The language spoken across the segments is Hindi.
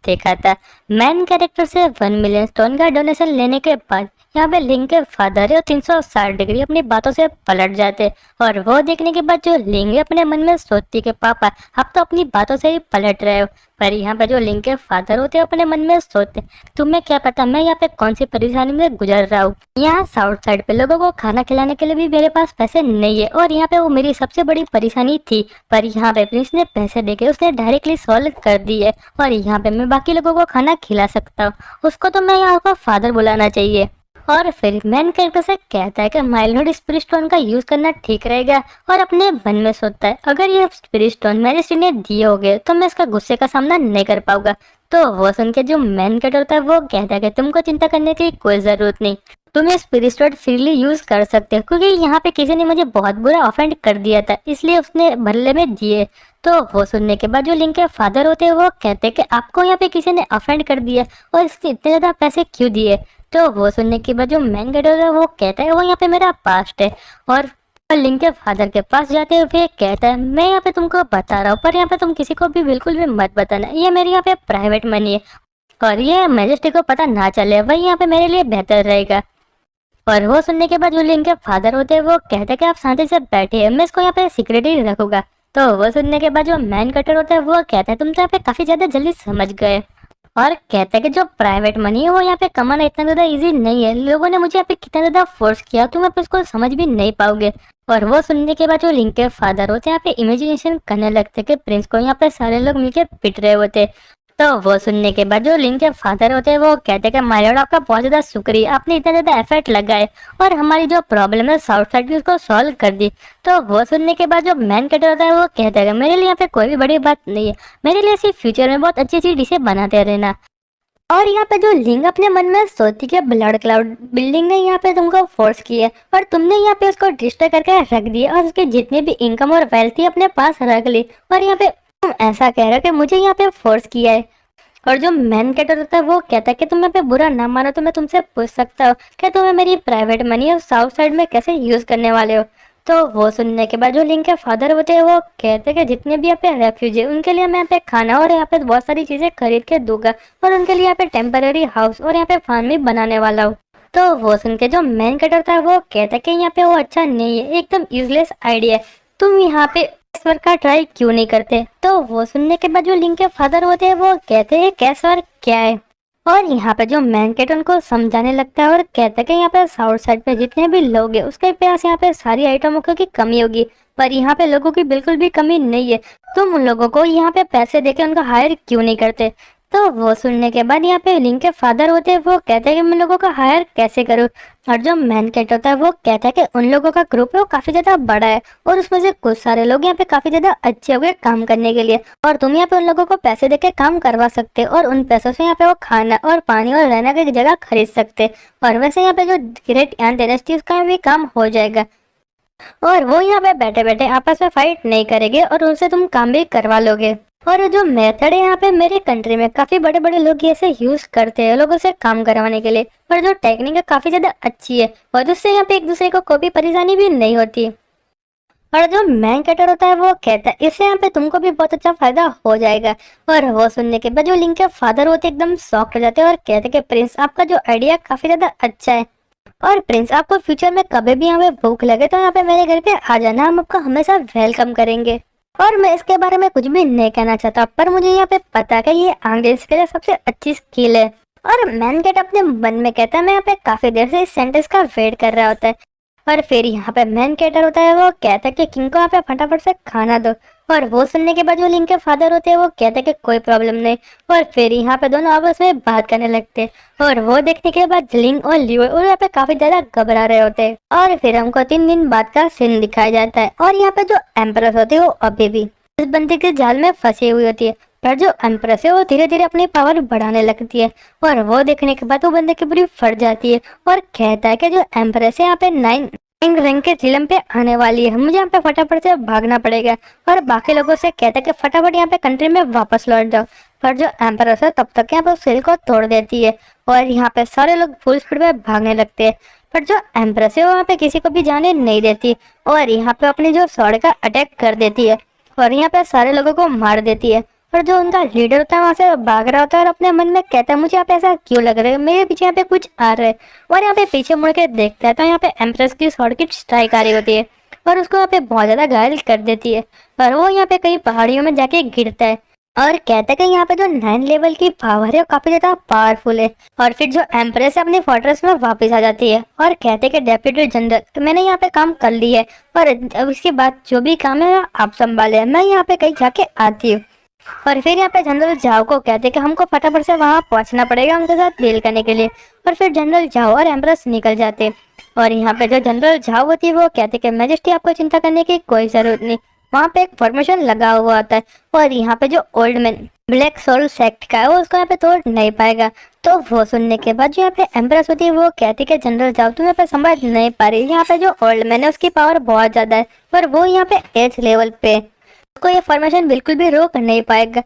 देखा था। मेन कैरेक्टर से 1 मिलियन स्टोन का डोनेशन लेने के बाद यहाँ पे लिंक के फादर है 360 डिग्री अपनी बातों से पलट जाते, और वो देखने के बाद जो लिंक अपने मन में सोचती कि पापा आप तो अपनी बातों से ही पलट रहे हो। पर यहाँ पे जो लिंक के फादर होते हैं अपने मन में सोचते, तुम्हें क्या पता मैं यहाँ पे कौन सी परेशानी में गुजर रहा हूँ। यहाँ साउथ साइड पे लोगों को खाना खिलाने के लिए भी मेरे पास पैसे नहीं है, और यहाँ पे वो मेरी सबसे बड़ी परेशानी थी। पर यहाँ पे प्रिंस ने पैसे देके उसने डायरेक्टली सॉल्व कर दी है, और यहाँ पे मैं बाकी लोगों को खाना खिला सकता हूँ। उसको तो मैं यहाँ को फादर बुलाना चाहिए। और फिर मेन कैरेक्टर से कहता है कि माइल्ड स्पिरिट स्टोन का यूज करना ठीक रहेगा, और अपने मन में सोचता है अगर ये स्पिरिट स्टोन मैजिस्ट्री ने दिए होंगे तो मैं इसका गुस्से का सामना नहीं कर पाऊंगा। तो वो सुन के जो मेन कैरेक्टर होता है वो कहता है कि तुमको चिंता करने की कोई जरूरत नहीं, तुम ये स्पिरिट स्टोन फ्रीली यूज कर सकते हो, क्योंकि यहाँ पे किसी ने मुझे बहुत बुरा ऑफेंड कर दिया था इसलिए उसने बदले में दिए। तो वो सुनने के बाद जो लिंक के फादर होते हैं वो कहते हैं कि आपको यहाँ पे किसी ने ऑफेंड कर दिया और इसके इतने ज्यादा पैसे क्यों दिए। तो वो सुनने के बाद जो मेन कैरेक्टर है वो कहता है वो यहाँ पे मेरा पास्ट है, और लिंक के फादर के पास जाते हुए कहता है मैं यहाँ पे तुमको बता रहा हूँ पर यहाँ पे तुम किसी को भी बिल्कुल भी मत बताना, ये मेरी यहाँ पे प्राइवेट मनी है और ये मैजेस्टी को पता ना चले, वही यहाँ पे मेरे लिए बेहतर रहेगा। और वो सुनने के बाद जो लिंक के फादर होते हैं वो कहते हैं कि आप शांति से बैठिए, मैं इसको यहाँ पे सीक्रेट ही रखूंगा। तो वो सुनने के बाद जो मैन कटर होता है वो कहता है तुम तो यहाँ पे काफी ज्यादा जल्दी समझ गए, और कहता है कि जो प्राइवेट मनी है वो यहाँ पे कमाना इतना ज्यादा इजी नहीं है, लोगों ने मुझे यहाँ पे कितना ज्यादा फोर्स किया तुम आप इसको समझ भी नहीं पाओगे। और वो सुनने के बाद जो लिंक के फादर होते हैं यहाँ पे इमेजिनेशन करने लगते कि प्रिंस को यहाँ पे सारे लोग मिलकर पिट रहे होते। तो वो सुनने के बाद जो लिंक के फादर होते हैं वो कहते हैं कि माय लॉर्ड आपका बहुत ज्यादा शुक्रिया, आपने इतना ज्यादा एफर्ट लगाए और हमारी जो प्रॉब्लम है साउथ साइड की उसको सॉल्व कर दी। तो वो सुनने के बाद जो मैन कैरेक्टर होता है वो कहता है कि मेरे लिए यहाँ पे कोई भी बड़ी बात नहीं है, मेरे लिए सिर्फ फ्यूचर में बहुत अच्छी अच्छी डिशें बनाते रहना। और यहाँ पे जो लिंक अपने मन में सोचती है ब्लड क्लाउड बिल्डिंग ने यहाँ पे तुमको फोर्स किया और तुमने यहाँ पे उसको डिस्ट्रॉय करके रख दिया और उसके जितने भी इनकम और वेल्थ थी अपने पास रख ली, और यहाँ पे तुम ऐसा कह रहे हो कि मुझे यहाँ पे फोर्स किया है। और जो मैन कैरेक्टर होता है वो कहता है कि तुम यहाँ पे बुरा ना मानो तो मैं तुमसे पूछ सकता हूँ कि तुम्हें मेरी प्राइवेट मनी है साउथ साइड में कैसे यूज करने वाले हो। तो वो सुनने के बाद जो लिंक के फादर होते हैं वो कहते हैं कि जितने भी यहाँ पे रेफ्यूजी उनके लिए मैं यहाँ पे खाना और यहाँ पे बहुत सारी चीजें खरीद के दूंगा, और उनके लिए यहाँ पे टेम्पररी हाउस और यहाँ पे फार्म भी बनाने वाला हूँ। तो वो सुन के जो मेन कैरेक्टर था वो कहता है कि यहाँ पे वो अच्छा नहीं है, एकदम यूजलेस आइडिया, तुम यहाँ पे कैश वर्क का ट्राई क्यों नहीं करते। तो वो सुनने के बाद जो लिंक के फादर होते हैं वो कहते हैं कैश वर्क क्या है, और यहाँ पे जो मैन कैरेक्टर उनको समझाने लगता है और कहता है कि यहाँ पे साउथ साइड पे जितने भी लोग हैं उसके पास यहाँ पे सारी आइटमों की कमी होगी, पर यहाँ पे लोगों की बिल्कुल भी कमी नहीं है, तुम उन लोगों को यहाँ पे पैसे देके उनको हायर क्यों नहीं करते। तो वो सुनने के बाद यहाँ पे लिंक के फादर होते हैं वो कहते हैं कि मैं लोगों को हायर कैसे करूँ, और जो मैन कैरेक्टर होता है वो कहता है कि उन लोगों का ग्रुप है वो काफी ज्यादा बड़ा है और उसमें से कुछ सारे लोग यहाँ पे काफी ज्यादा अच्छे हो गए काम करने के लिए, और तुम यहाँ पे उन लोगों को पैसे देके काम करवा सकते हो और उन पैसों से यहाँ पे वो खाना और पानी और रहने की जगह खरीद सकते, और वैसे यहाँ पे जो ग्रेट एंड डायनेस्टी उसका भी काम हो जाएगा, और वो यहाँ पे बैठे बैठे आपस में फाइट नहीं करेंगे और उनसे तुम काम भी करवा लोगे। और जो मेथड है यहाँ पे मेरे कंट्री में काफी बड़े बड़े लोग ऐसे यूज करते हैं लोगों से काम करवाने के लिए, पर जो टेक्निक है काफी ज्यादा अच्छी है और उससे यहाँ पे एक दूसरे को कोई भी परेशानी भी नहीं होती। और जो मैन कैरेक्टर होता है वो कहता है इससे यहाँ पे तुमको भी बहुत अच्छा फायदा हो जाएगा। और वो सुनने के बाद जो लिंक के फादर होते एकदम शॉक्ड हो जाते हैं और कहते हैं कि प्रिंस आपका जो आइडिया काफी ज्यादा अच्छा है, और प्रिंस आपको फ्यूचर में कभी भी यहाँ पे भूख लगे तो यहाँ पे मेरे घर पे आ जाना, हम आपको हमेशा वेलकम करेंगे। और मैं इसके बारे में कुछ भी नहीं कहना चाहता, पर मुझे यहाँ पे पता है कि ये आंग्रेज के लिए सबसे अच्छी स्किल है। और मैन कैट अपने मन में कहता है मैं यहाँ पे काफी देर से इस सेंटेंस का वेट कर रहा होता है, और फिर यहाँ पे मैन कैटर होता है वो कहता है कि किंग को यहाँ पे फटाफट से खाना दो, और वो सुनने के बाद जो लिंक के फादर होते हैं वो कहते हैं कि कोई प्रॉब्लम नहीं, और फिर यहाँ पे दोनों आपस में बात करने लगते हैं, और वो देखने के बाद लिंक और लियो और यहाँ पे काफी ज्यादा घबरा रहे होते हैं। और फिर हमको 3 दिन बाद का सीन दिखाया जाता है, और यहाँ पे जो एम्प्रेस होती है वो अभी भी इस बंदे के जाल में फंसी हुई होती है, पर जो एम्प्रेस है वो धीरे धीरे अपनी पावर बढ़ाने लगती है, और वो देखने के बाद वो बंदे की पूरी फट जाती है और कहता है कि जो एम्प्रेस है यहाँ पे 9 रैंक के जिलम पे आने वाली है, मुझे यहाँ पे फटाफट से भागना पड़ेगा, और बाकी लोगों से कहता है कि फटाफट यहाँ पे कंट्री में वापस लौट जाओ। पर जो एम्परस है तब तक यहाँ पे सेल को तोड़ देती है और यहाँ पे सारे लोग फुल स्पीड में भागने लगते हैं, पर जो एम्प्रेस है वो वहाँ पे किसी को भी जाने नहीं देती और यहाँ पे अपनी जो स्वॉर्ड का अटैक कर देती है और यहाँ पे सारे लोगों को मार देती है। और जो उनका लीडर होता है वहाँ से भाग रहा होता है और अपने मन में कहता है मुझे यहाँ पे ऐसा क्यों लग रहा है, मेरे पीछे यहाँ पे कुछ आ रहा है। और यहाँ पे पीछे मुड़ के देखता है तो यहाँ पे एम्प्रेस की शॉर्ट की स्ट्राइक आ रही होती है और उसको यहाँ पे बहुत ज्यादा घायल कर देती है और वो यहाँ पे कई पहाड़ियों में जाके गिरता है और कहता है कि यहाँ पे जो 9 लेवल की पावर है वो काफी ज्यादा पावरफुल है। और फिर जो एम्प्रेस है अपनी फोर्ट्रेस में वापस आ जाती है और कहते हैं कि डेप्यूटी जनरल तो मैंने यहाँ पे काम कर ली है और अब इसके बाद जो भी काम है आप संभाले, मैं यहाँ पे कहीं जाके आती हूँ। और फिर यहाँ पे जनरल जाओ को कहते हैं कि हमको फटाफट से वहाँ पहुँचना पड़ेगा उनके साथ डील करने के लिए। और फिर जनरल जाओ और एम्प्रेस निकल जाते। और यहाँ पे जो जनरल जाओ होती है वो कहते कि मैजेस्टी आपको चिंता करने की कोई जरूरत नहीं, वहाँ पे एक फॉर्मेशन लगा हुआ होता है और यहाँ पे जो old man black soul sect का है वो उसको यहाँ पे तोड़ नहीं पाएगा। तो वो सुनने के बाद जो यहाँ पे एम्प्रेस होती है वो कहती कि जनरल जाओ तुम यहाँ पे समझ नहीं पा रही, यहाँ पे जो ओल्ड मैन है उसकी पावर बहुत ज्यादा है पर वो यहाँ पे 8 लेवल पे, उसको ये फॉर्मेशन बिल्कुल भी रोक नहीं पाएगा।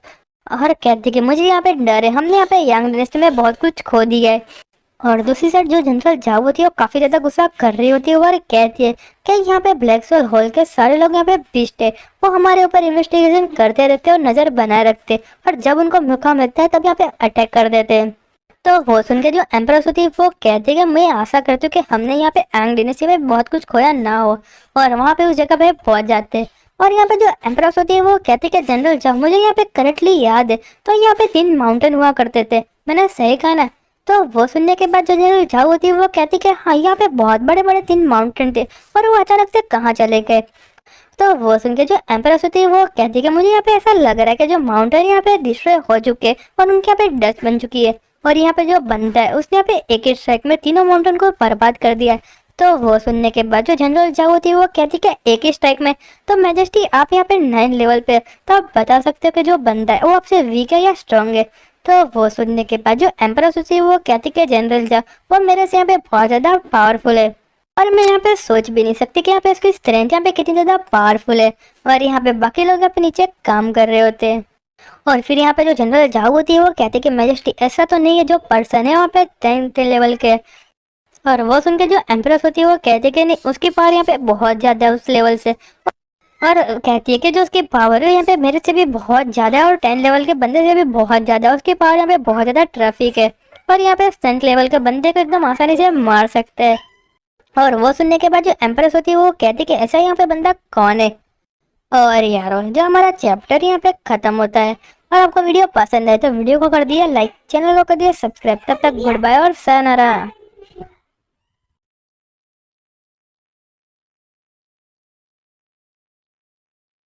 और कहती कि मुझे यहाँ पे डर है, हमने यहाँ पे यंग डायनेस्टी में बहुत कुछ खो दिया है। और दूसरी साइड जो जनरल जाओ होती है वो काफी ज्यादा गुस्सा कर रही होती है और कहती है कि यहाँ पे ब्लैक सोल होल के सारे लोग यहाँ पे बिस्ट है, वो हमारे ऊपर इन्वेस्टिगेशन करते रहते और नजर बनाए रखते और जब उनको मौका मिलता है तब यहाँ पे अटैक कर देते हैं। तो वो सुन के जो एम्प्रेस होती है वो कहती है कि मैं आशा करती हूँ कि हमने यहाँ पे यांग डायनेस्टी में बहुत कुछ खोया ना हो, और वहाँ पे उस जगह पे पहुंच जाते हैं। और यहाँ पे जो एम्प्रेस होती है वो कहती है कि जनरल जाओ मुझे यहाँ पे करेक्टली याद है तो यहाँ पे 3 माउंटेन हुआ करते थे, मैंने सही कहा ना। तो वो सुनने के बाद जो जनरल जाओ होती है वो कहती कि हाँ यहाँ पे बहुत बड़े बड़े 3 माउंटेन थे और वो अचानक से कहाँ चले गए। तो वो सुन के जो एम्प्रेस होती है वो कहती कि मुझे यहाँ पे ऐसा लग रहा है कि जो माउंटेन यहाँ पे डिस्ट्रॉय हो चुके और उनके यहाँ पे डस्ट बन चुकी है और यहाँ पे जो बंदा है उसने यहाँ पे एक ही स्ट्राइक में तीनों माउंटेन को बर्बाद कर दिया है। तो वो सुनने के बाद जो जनरल जाओ होती है वो कहती कि एक ही स्ट्राइक में, तो मैजेस्टी आप यहाँ पे 9 लेवल पे तो आप बता सकते हो कि जो बंदा है वो आपसे वीक है या स्ट्रांग है। तो वो सुनने के बाद जो एम्प्रेस होती है वो कहती कि जनरल जा वो मेरे से यहाँ पे बहुत ज्यादा पावरफुल है और मैं यहाँ पे सोच भी नहीं सकती कि यहाँ पे इसकी स्ट्रेंथ यहाँ पे कितनी ज्यादा पावरफुल है। और यहाँ पे बाकी लोग यहाँ पे नीचे काम कर रहे होते हैं। और फिर यहाँ पे जो जनरल जाओ होती है वो कहती कि मैजेस्टी ऐसा तो नहीं है, जो पर्सन है वहाँ पे 10th लेवल के। और वो सुन के जो एम्प्रेस होती है वो कहती कि नहीं उसकी पावर यहाँ पे बहुत ज्यादा है उस लेवल से, और कहती है कि जो उसकी पावर है यहाँ पे मेरे से भी बहुत ज्यादा है और 10 लेवल के बंदे से भी बहुत ज्यादा है, उसकी पावर यहाँ पे बहुत ज्यादा ट्रैफिक है और यहाँ पे 10th लेवल के बंदे को एकदम आसानी से मार सकते हैं। और वो सुनने के बाद जो एम्प्रेस होती है वो कहती कि ऐसा यहाँ पे बंदा कौन है। और यारो जो हमारा चैप्टर यहाँ पे खत्म होता है। और आपको वीडियो पसंद है तो वीडियो को कर दिया लाइक, चैनल को कर दिया सब्सक्राइब। तब तक गुड बाय और sayonara।